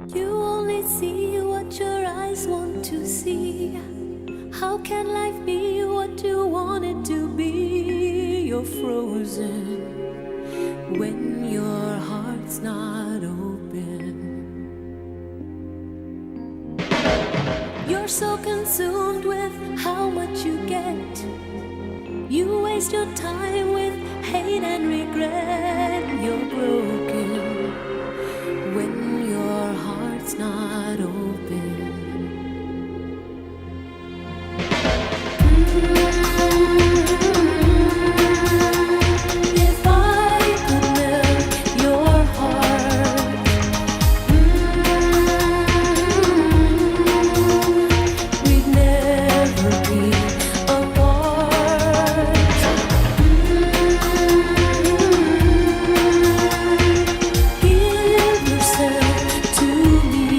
You only see what your eyes want to see. How can life be what you want it to be? You're frozen when your heart's not open. You're so consumed with how much you get. You waste your time with hate and regret. You're broken when your heart's not open. If I could melt your heart, we'd never be apart. Give yourself to me.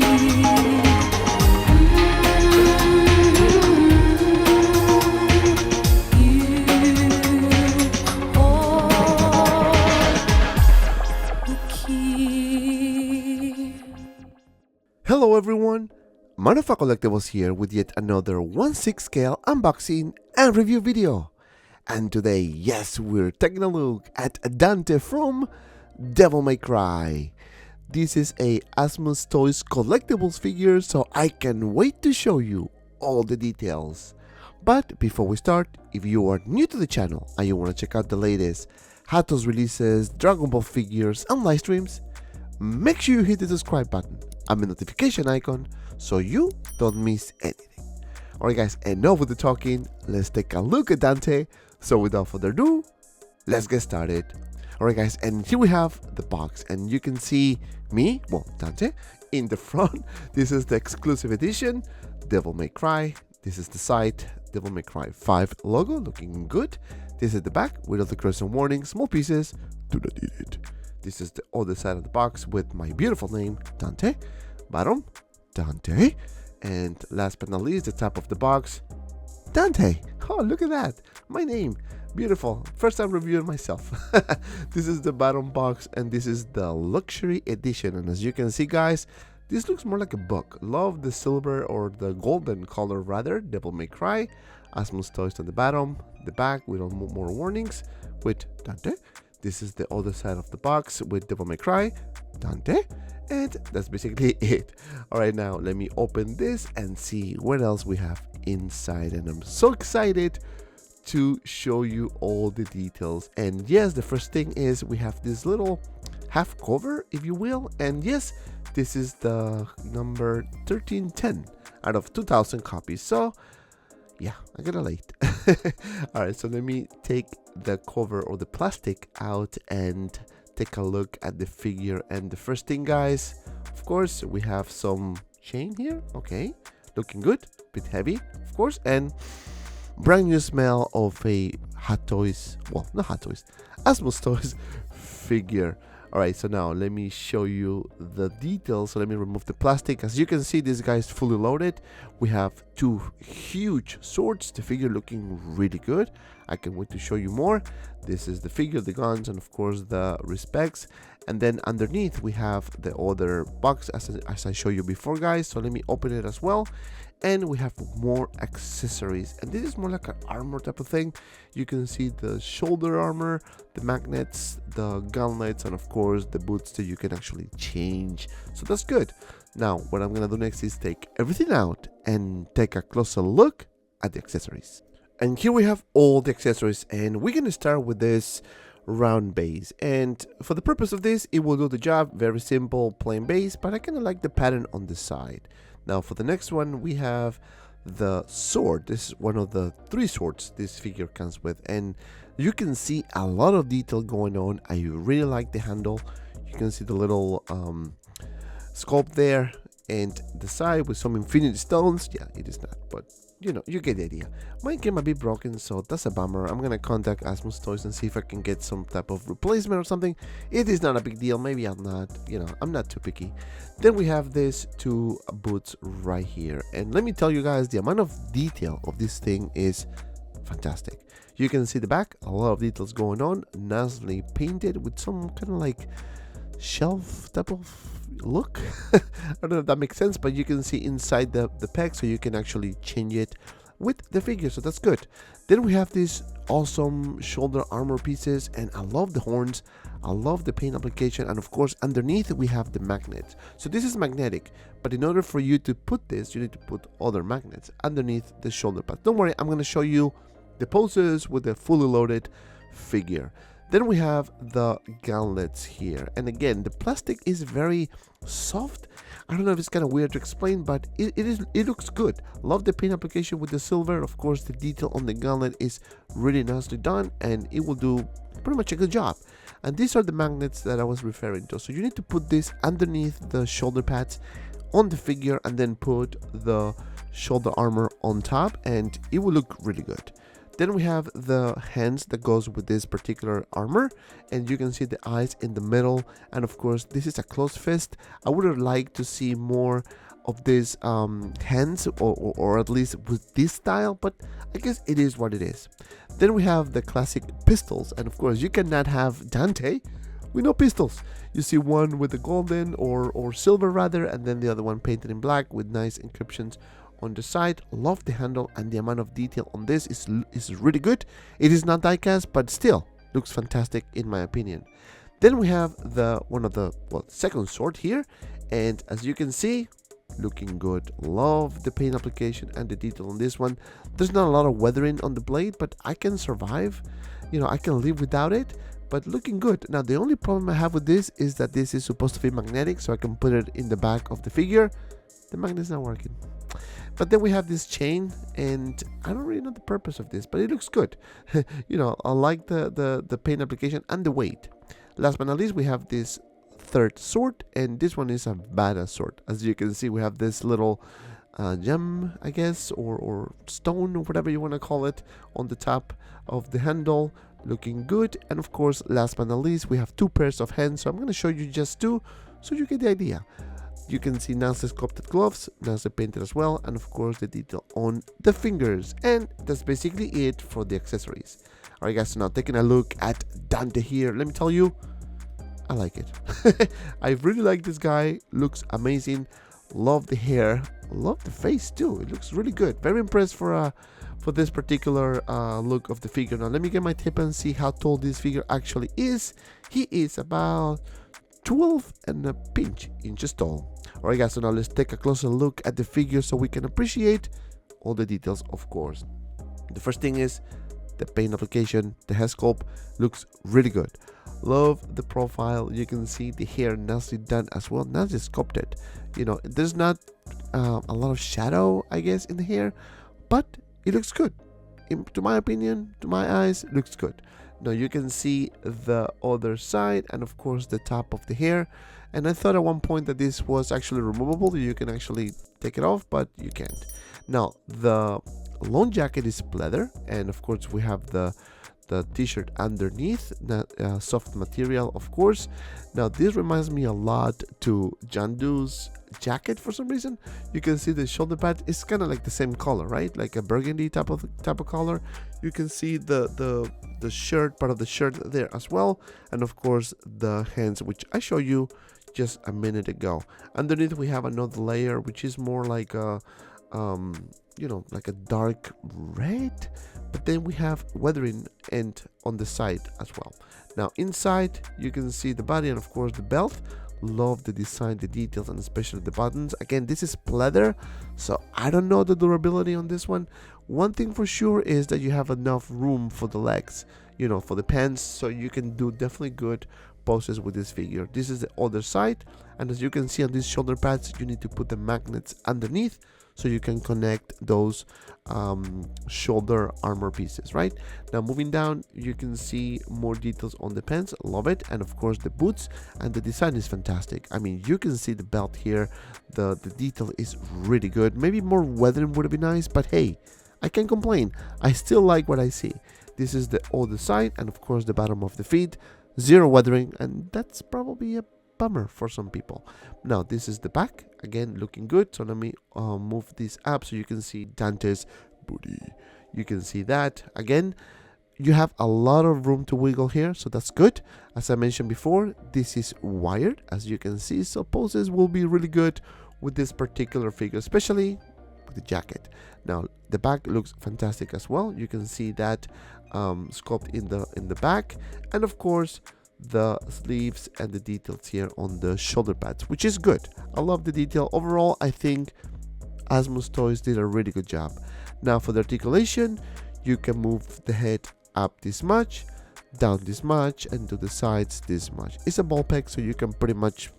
Hello everyone, MAFIA Collectibles here with yet another 1/6 scale unboxing and review video. And today, yes, we're taking a look at Dante from Devil May Cry. This is a Asmus Toys Collectibles figure, so I can wait to show you all the details. But before we start, if you are new to the channel and you want to check out the latest Hot Toys releases, Dragon Ball figures and live streams, make sure you hit the subscribe button and the notification icon so you don't miss anything. Alright guys, enough with the talking, let's take a look at Dante. So without further ado, let's get started. Alright guys, and here we have the box, and you can see me, well, Dante, in the front. This is the exclusive edition, Devil May Cry. This is the side, Devil May Cry 5 logo, looking good. This is the back with all the crescent warning, small pieces, do not eat it. This is the other side of the box with my beautiful name, Dante. Bottom, Dante. And last but not least, the top of the box, Dante. Oh, look at that. My name. Beautiful. First time reviewing myself. This is the bottom box, and this is the luxury edition. And as you can see, guys, this looks more like a book. Love the silver or the golden color rather. Devil May Cry. Asmus Toys on the bottom. The back with more warnings with Dante. This is the other side of the box with Devil May Cry, Dante, and that's basically it. Alright, now let me open this and see what else we have inside, and I'm so excited to show you all the details. And yes, the first thing is we have this little half cover, if you will, and yes, this is the number 1310 out of 2,000 copies, so yeah, I got it late. Alright, so let me take the cover or the plastic out and take a look at the figure. And the first thing, guys, of course, we have some chain here. Okay, looking good, bit heavy, of course, and brand new smell of a Hot Toys, well, not Hot Toys, Asmus Toys figure. Alright, so now let me show you the details. So let me remove the plastic. As you can see, this guy is fully loaded. We have two huge swords. The figure looking really good. I can't wait to show you more. This is the figure, the guns, and of course the respects. And then underneath we have the other box as I showed you before, guys. So let me open it as well. And we have more accessories, and this is more like an armor type of thing. You can see the shoulder armor, the magnets, the gauntlets, and of course the boots that you can actually change, so that's good. Now what I'm gonna do next is take everything out and take a closer look at the accessories. And here we have all the accessories, and we're gonna start with this round base, and for the purpose of this, it will do the job. Very simple, plain base, but I kind of like the pattern on the side. Now for the next one, we have the sword. This is one of the 3 swords this figure comes with, and you can see a lot of detail going on. I really like the handle. You can see the little sculpt there, and the side with some infinity stones. Yeah, it is not, but you know, you get the idea. Mine came a bit broken, so that's a bummer. I'm gonna contact Asmus Toys and see if I can get some type of replacement or something. It is not a big deal. Maybe I'm not, you know, I'm not too picky. Then we have these 2 boots right here, and let me tell you guys, the amount of detail of this thing is fantastic. You can see the back, a lot of details going on, nicely painted with some kind of like shelf type of look. I don't know if that makes sense, but you can see inside the peg, so you can actually change it with the figure, so that's good. Then we have these awesome shoulder armor pieces, and I love the horns, I love the paint application, and of course underneath we have the magnet. So this is magnetic, but in order for you to put this, you need to put other magnets underneath the shoulder pad. Don't worry, I'm going to show you the poses with the fully loaded figure. Then we have the gauntlets here, and again the plastic is very soft. I don't know if it's kind of weird to explain, but it looks good. Love the paint application with the silver. Of course, the detail on the gauntlet is really nicely done, and it will do pretty much a good job. And these are the magnets that I was referring to. So you need to put this underneath the shoulder pads on the figure, and then put the shoulder armor on top, and it will look really good. Then we have the hands that goes with this particular armor, and you can see the eyes in the middle, and of course this is a closed fist. I would have liked to see more of these hands, or at least with this style, but I guess it is what it is. Then we have the classic pistols, and of course you cannot have Dante with no pistols. You see one with the golden or silver rather, and then the other one painted in black with nice encryptions on the side. Love the handle, and the amount of detail on this is really good. It is not die-cast, but still looks fantastic in my opinion. Then we have one of the second sword here, and as you can see, looking good. Love the paint application and the detail on this one. There's not a lot of weathering on the blade, but I can survive. You know, I can live without it, but looking good. Now the only problem I have with this is that this is supposed to be magnetic, so I can put it in the back of the figure. The magnet's not working. But then we have this chain, and I don't really know the purpose of this, but it looks good. You know, I like the paint application and the weight. Last but not least, we have this third sword, and this one is a badass sword. As you can see, we have this little gem, I guess, or stone, or whatever you want to call it, on the top of the handle, looking good. And of course, last but not least, we have two pairs of hands, so I'm going to show you just two so you get the idea. You can see nicely sculpted gloves, nicely painted as well, and of course the detail on the fingers. And that's basically it for the accessories. Alright guys, so now taking a look at Dante here, let me tell you, I like it. I really like this guy, looks amazing. Love the hair, love the face too, it looks really good. Very impressed for this particular look of the figure. Now let me get my tip and see how tall this figure actually is. He is about 12 and a pinch inches tall. Alright guys, so now let's take a closer look at the figure so we can appreciate all the details, of course. The first thing is the paint application. The hair sculpt looks really good. Love the profile. You can see the hair nicely done as well, nicely sculpted. You know, there's not a lot of shadow, I guess, in the hair, but it looks good. To my opinion, to my eyes, it looks good. Now you can see the other side, and of course the top of the hair. And I thought at one point that this was actually removable, you can actually take it off, but you can't. Now the long jacket is leather, and of course we have the t-shirt underneath, that soft material, of course. Now this reminds me a lot to Jandu's jacket for some reason. You can see the shoulder pad is kind of like the same color, right? Like a burgundy type of color. You can see the shirt, part of the shirt there as well, and of course the hands, which I showed you just a minute ago. Underneath we have another layer, which is more like a you know, like a dark red, but then we have weathering and on the side as well. Now inside you can see the body and of course the belt. Love the design, the details, and especially the buttons. Again, this is leather, so I don't know the durability on this one. One thing for sure is that you have enough room for the legs, you know, for the pants, so you can do definitely good poses with this figure. This is the other side, and as you can see on these shoulder pads, you need to put the magnets underneath so you can connect those shoulder armor pieces. Right now, moving down, you can see more details on the pants. Love it. And of course the boots, and the design is fantastic. I mean, you can see the belt here, the detail is really good. Maybe more weathering would have been nice, but hey, I can't complain. I still like what I see. This is the other side, and of course the bottom of the feet, zero weathering, and that's probably a bummer for some people. Now this is the back, again looking good. So let me move this up so you can see Dante's booty. You can see that again. You have a lot of room to wiggle here, so that's good. As I mentioned before, this is wired, as you can see, so poses will be really good with this particular figure, especially with the jacket. Now, the back looks fantastic as well. You can see that sculpt in the back, and of course, the sleeves and the details here on the shoulder pads, which is good. I love the detail. Overall, I think Asmus Toys did a really good job. Now, for the articulation, you can move the head up this much, down this much, and to the sides this much. It's a ball peg, so you can pretty much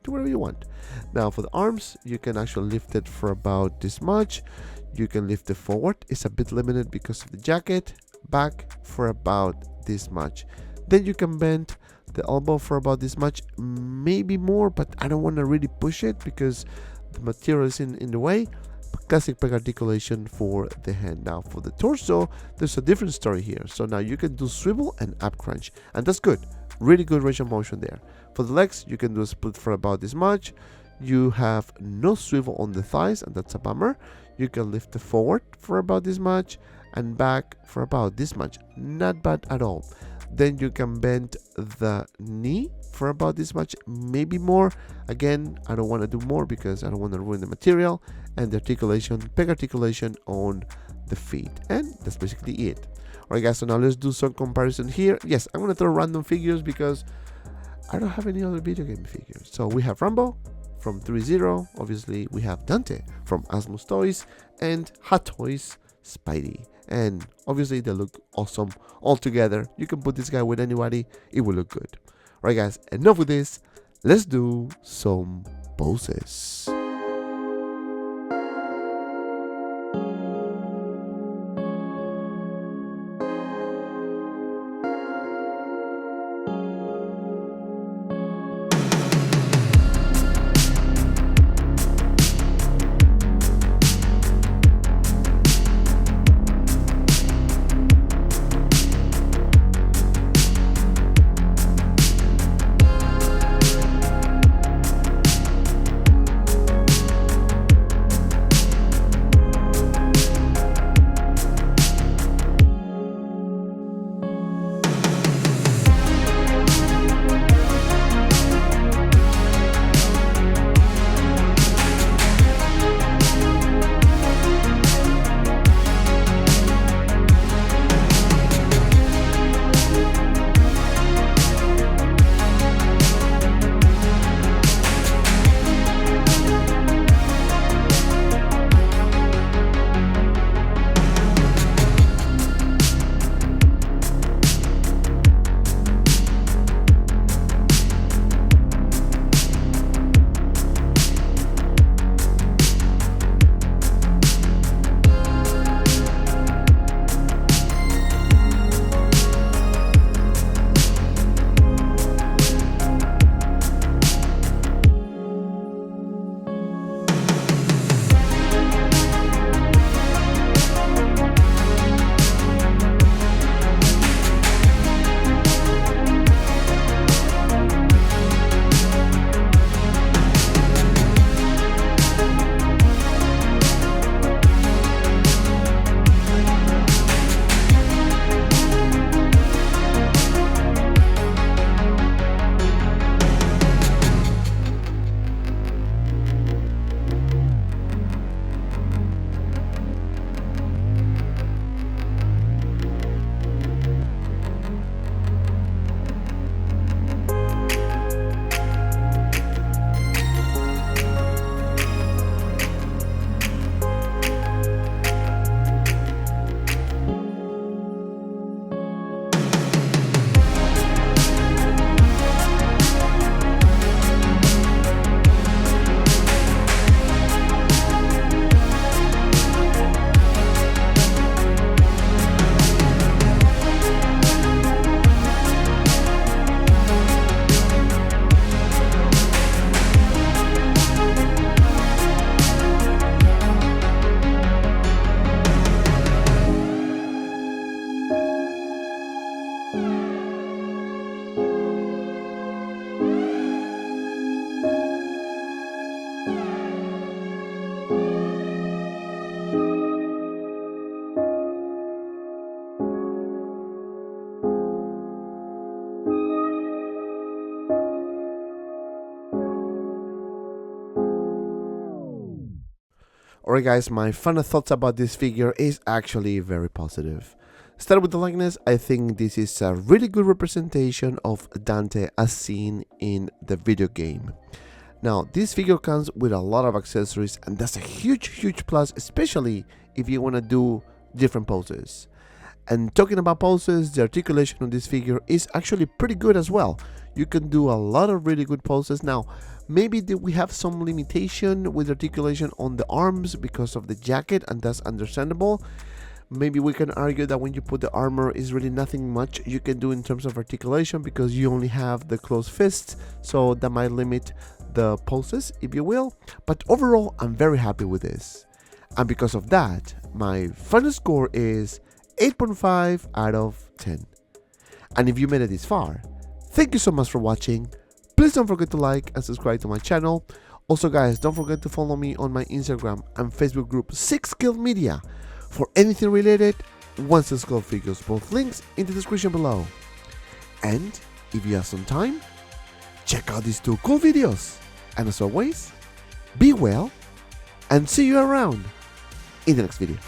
do whatever you want. Now for the arms, you can actually lift it for about this much. You can lift it forward. It's a bit limited because of the jacket. Back for about this much. Then you can bend the elbow for about this much, maybe more, but I don't want to really push it because the material is in the way. Classic peg articulation for the hand. Now for the torso, there's a different story here. So now you can do swivel and up crunch, and that's good. Really good range of motion there. For the legs, you can do a split for about this much. You have no swivel on the thighs, and that's a bummer. You can lift it forward for about this much and back for about this much. Not bad at all. Then you can bend the knee for about this much, maybe more. Again, I don't want to do more because I don't want to ruin the material. And the articulation, peg articulation on the feet. And that's basically it. Alright guys, so now let's do some comparison here. Yes, I'm going to throw random figures because I don't have any other video game figures. So we have Rambo from 3-0. Obviously, we have Dante from Asmus Toys and Hot Toys Spidey. And obviously they look awesome all together. You can put this guy with anybody, it will look good. Alright guys, enough with this. Let's do some poses. Alright guys, my final thoughts about this figure is actually very positive. Start with the likeness. I think this is a really good representation of Dante as seen in the video game. Now, this figure comes with a lot of accessories, and that's a huge plus, especially if you want to do different poses. And talking about poses, the articulation on this figure is actually pretty good as well. You can do a lot of really good poses. Now, maybe we have some limitation with articulation on the arms because of the jacket, and that's understandable. Maybe we can argue that when you put the armor is really nothing much you can do in terms of articulation because you only have the closed fists, so that might limit the poses, if you will. But overall, I'm very happy with this. And because of that, my final score is 8.5 out of 10. And if you made it this far, thank you so much for watching. Please don't forget to like and subscribe to my channel. Also guys, don't forget to follow me on my Instagram and Facebook group 6Scale Media for anything related 1/6 figures, both links in the description below. And if you have some time, check out these 2 cool videos. And as always, be well and see you around in the next video.